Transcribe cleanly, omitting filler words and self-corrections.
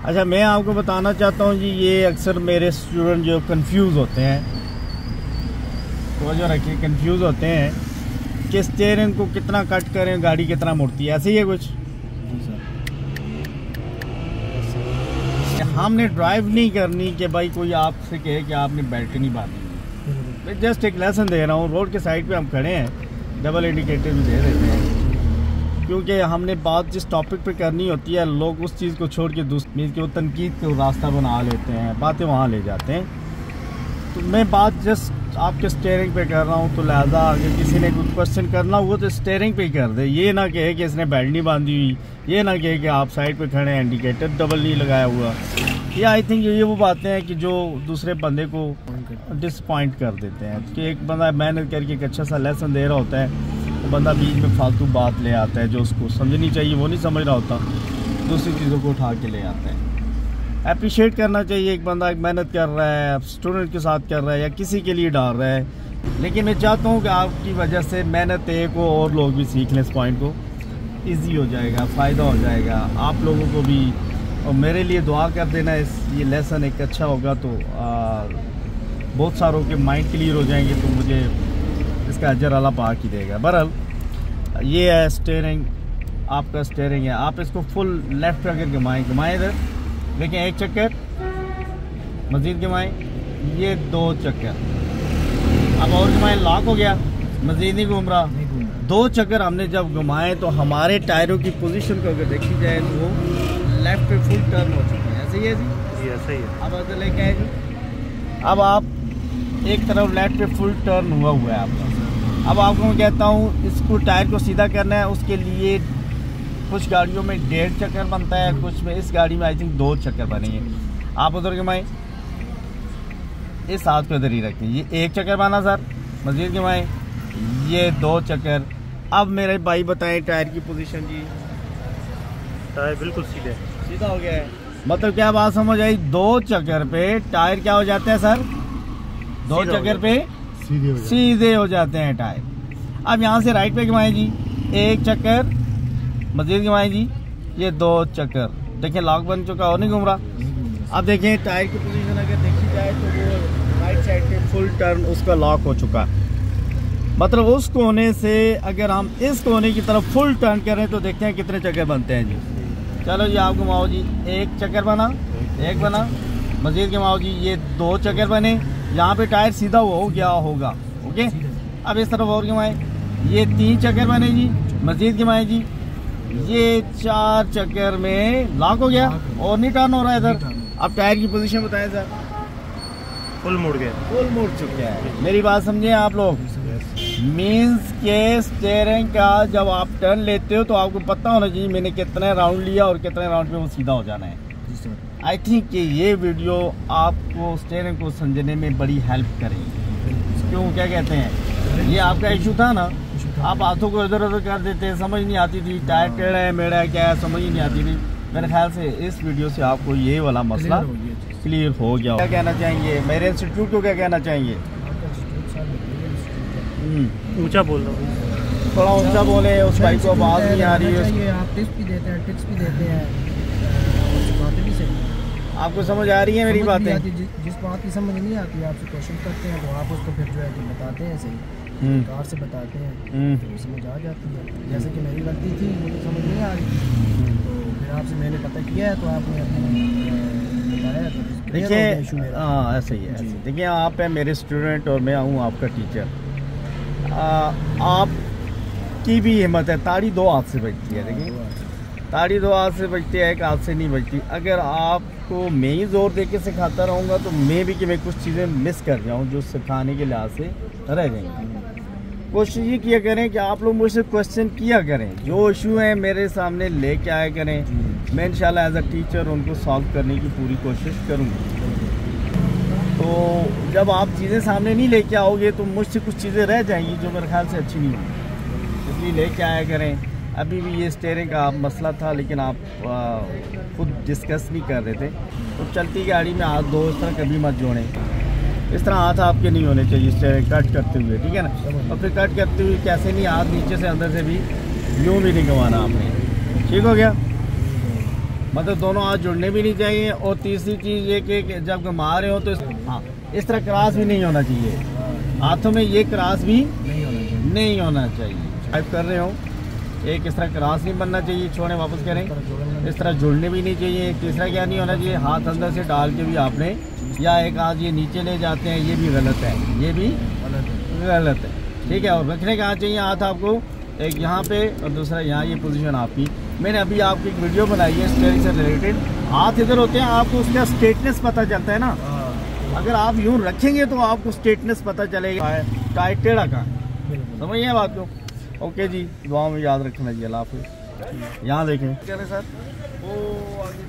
अच्छा, मैं आपको बताना चाहता हूँ जी, ये अक्सर मेरे स्टूडेंट जो कंफ्यूज होते हैं, तो जो रखिए कंफ्यूज होते हैं कि स्टीयरिंग को कितना कट करें, गाड़ी कितना मुड़ती है, ऐसे ही है कुछ। हमने ड्राइव नहीं करनी कि भाई कोई आपसे कहे कि आपने बेल्ट नहीं बांधी। मैं जस्ट एक लेसन दे रहा हूँ। रोड के साइड पे हम खड़े हैं, डबल इंडिकेटर भी दे देते हैं, क्योंकि हमने बात जिस टॉपिक पे करनी होती है, लोग उस चीज़ को छोड़ के दूसरी के वो तनकीद को रास्ता बना लेते हैं, बातें वहाँ ले जाते हैं। तो मैं बात जस्ट आपके स्टीयरिंग पे कर रहा हूँ, तो लिहाजा अगर किसी ने कुछ क्वेश्चन करना हो तो स्टीयरिंग पे ही कर दे। ये ना कहे कि इसने बेल्ट नहीं बांधी हुई, ये ना कहे कि आप साइड पे खड़े हैं, इंडिकेटर डबल नहीं लगाया हुआ। ये आई थिंक ये वो बातें हैं कि जो दूसरे बंदे को डिसपॉइंट कर देते हैं कि एक बंदा मेहनत करके एक अच्छा सा लेसन दे रहा होता है, तो बंदा बीच में फालतू बात ले आता है जो उसको समझनी चाहिए वो नहीं समझ रहा होता, दूसरी चीज़ों को उठा के ले आता है। अप्रिशिएट करना चाहिए, एक बंदा एक मेहनत कर रहा है, स्टूडेंट के साथ कर रहा है या किसी के लिए डाल रहा है। लेकिन मैं चाहता हूँ कि आपकी वजह से मेहनत एक हो और लोग भी सीख लें इस पॉइंट को, ईजी हो जाएगा, फ़ायदा हो जाएगा आप लोगों को भी। और मेरे लिए दुआ कर देना, ये लेसन एक अच्छा होगा तो बहुत सारों के माइंड क्लियर हो जाएंगे, तो मुझे इसका अजर अल्लाह पाक ही देगा। बहरहाल ये है स्टीयरिंग, आपका स्टीयरिंग है, आप इसको फुल लेफ्ट अगर घुमाएँ इधर देखिए, एक चक्कर मज़ीद घुमाएँ, ये 2 चक्कर, अब और घुमाएँ, लॉक हो गया, मज़ीद नहीं घूम रहा। 2 चक्कर हमने जब घुमाए तो हमारे टायरों की पोजीशन को अगर देखी जाए तो वो लेफ्ट पे फुल टर्न हो चुके हैं। ऐसे ही है जी, ऐसा ही है। अब अगर लेके आए जी, अब आप एक तरफ लेफ्ट पे फुल टर्न हुआ है आपका। अब आपको मैं कहता हूँ इसको टायर को सीधा करना है, उसके लिए कुछ गाड़ियों में 1.5 चक्कर बनता है, कुछ में, इस गाड़ी में आई थिंक 2 चक्कर बनेंगे। आप उधर घुमाएं, इस हाथ को इधर ही रखें, ये 1 चक्कर बना सर, मज़ीद घुमाएं, ये 2 चक्कर। अब मेरे भाई बताएं टायर की पोजीशन जी। टायर बिल्कुल सीधा हो गया है, मतलब क्या बात समझ आई? 2 चक्कर पे टायर क्या हो जाते हैं सर? 2 चक्कर पे सीधे हो जाते हैं टायर। अब यहाँ से राइट पे घुमाएं जी, 1 चक्कर, मज़ीद घुमाएं जी, ये 2 चक्कर। देखिए लॉक बन चुका, और नहीं घूम रहा। अब देखें टायर की पोजीशन अगर देखी जाए तो वो राइट साइड पे फुल टर्न उसका लॉक हो चुका, मतलब उस कोने से अगर हम इस कोने की तरफ फुल टर्न करें तो देखते हैं कितने चक्कर बनते हैं जी। चलो जी आप घुमाओ जी, 1 चक्कर बना, 1 बना, मज़ीद घुमाओ जी, ये 2 चक्कर बने, यहाँ पे टायर सीधा हो गया होगा। ओके, अब इस तरफ और घुमाएं, ये 3 चक्कर बने जी, मज़ीद घुमाएं जी, ये 4 चक्कर में लॉक हो गया और नहीं टर्न हो रहा है इधर। अब टायर की पोजीशन बताएं सर। फुल मुड़ गया, फुल मुड़ चुके हैं। मेरी बात समझे आप लोग? मीन्स के स्टीयरिंग का जब आप टर्न लेते हो तो आपको पता होना चाहिए मैंने कितने राउंड लिया और कितने राउंड में वो सीधा हो जाना है। आई थिंक कि ये वीडियो आपको स्टीयरिंग को समझने में बड़ी हेल्प करेगी। क्यों, क्या कहते हैं, ये आपका इशू था ना, आप हाथों को इधर उधर कर देते, समझ नहीं आती थी, टायर टेढ़ा है मेढ़ा है क्या है, समझ ही नहीं आती थी। मेरे ख्याल से इस वीडियो से आपको ये वाला मसला क्लियर हो गया। क्या कहना चाहेंगे मेरे इंस्टीट्यूट को, क्या कहना चाहेंगे? ऊंचा बोल रहा हूँ, थोड़ा ऊंचा बोले, उस भाई को आवाज़ नहीं आ रही है। आप टिप्स भी देते हैं, ट्रिक्स भी देते हैं, बातें भी सही, आपको समझ आ रही है मेरी बातें? जिस बात की समझ नहीं आती है आपसे क्वेश्चन करते हैं तो आप उसको फिर जो है कि बताते हैं, सही कार से बताते हैं, तो समझ आ जाती है। जैसे कि मेरी गलती थी, मुझे समझ नहीं आ रही थी, तो फिर आपसे मैंने पता किया है तो आपने बताया, तो देखिए हाँ ऐसे ही है। देखिए आप है मेरे स्टूडेंट और मैं हूँ आपका टीचर। आपकी भी हिम्मत है, ताड़ी 2 हाथ से बजती है। देखिए ताड़ी 2 हाथ से बजती है, 1 हाथ से नहीं बजती। अगर आपको मैं ही ज़ोर दे के सिखाता रहूँगा तो मैं भी कि मैं कुछ चीज़ें मिस कर जाऊँ जो सिखाने के लिहाज से रह जाएंगी। कोशिश ये किया करें कि आप लोग मुझसे क्वेश्चन किया करें, जो इशू है मेरे सामने लेके आया करें, मैं इंशाल्लाह एज अ टीचर उनको सॉल्व करने की पूरी कोशिश करूँगी। तो जब आप चीज़ें सामने नहीं लेके आओगे तो मुझसे कुछ चीज़ें रह जाएंगी जो मेरे ख्याल से अच्छी नहीं होंगी, इसलिए लेके आया करें। अभी भी ये स्टीयरिंग का मसला था लेकिन आप खुद डिस्कस नहीं कर रहे थे, तो चलती गाड़ी में हाथ दो इस तरह कभी मत जोड़ें, इस तरह हाथ आपके नहीं होने चाहिए स्टीयरिंग कट करते हुए, ठीक है ना। और फिर कट करते हुए कैसे नहीं, हाथ नीचे से अंदर से भी यूँ भी नहीं घुमाना आपने, ठीक हो गया। मतलब दोनों हाथ जुड़ने भी नहीं चाहिए। और तीसरी चीज़ ये कि जब घुमा रहे हो तो हाँ इस तरह क्रॉस भी नहीं होना चाहिए, हाथों में ये क्रॉस भी नहीं होना चाहिए। टाइप कर रहे हो एक इस तरह क्रॉस नहीं बनना चाहिए, छोड़े वापस करें, इस तरह जुड़ने भी नहीं चाहिए। तीसरा क्या नहीं होना चाहिए, हाथ अंदर से डाल के भी आपने या एक हाथ ये नीचे ले जाते हैं, ये भी गलत है, ये भी गलत है। ठीक है, और रखने कहाँ चाहिए हाथ आपको, एक यहाँ पे और दूसरा यहाँ, ये पोजीशन आपकी। मैंने अभी आपकी एक वीडियो बनाई है स्टेयरिंग से रिलेटेड, हाथ इधर होते हैं, आपको उसका स्ट्रेटनेस पता चलता है ना। अगर आप यूँ रखेंगे तो आपको स्ट्रेटनेस पता चलेगा, टाइट टेढ़ा कहाँ, समझिए बात को। ओके जी, दुआ में याद रखना जी, अल्लाह हाफिज़। यहाँ देखें क्या सर, वो आगे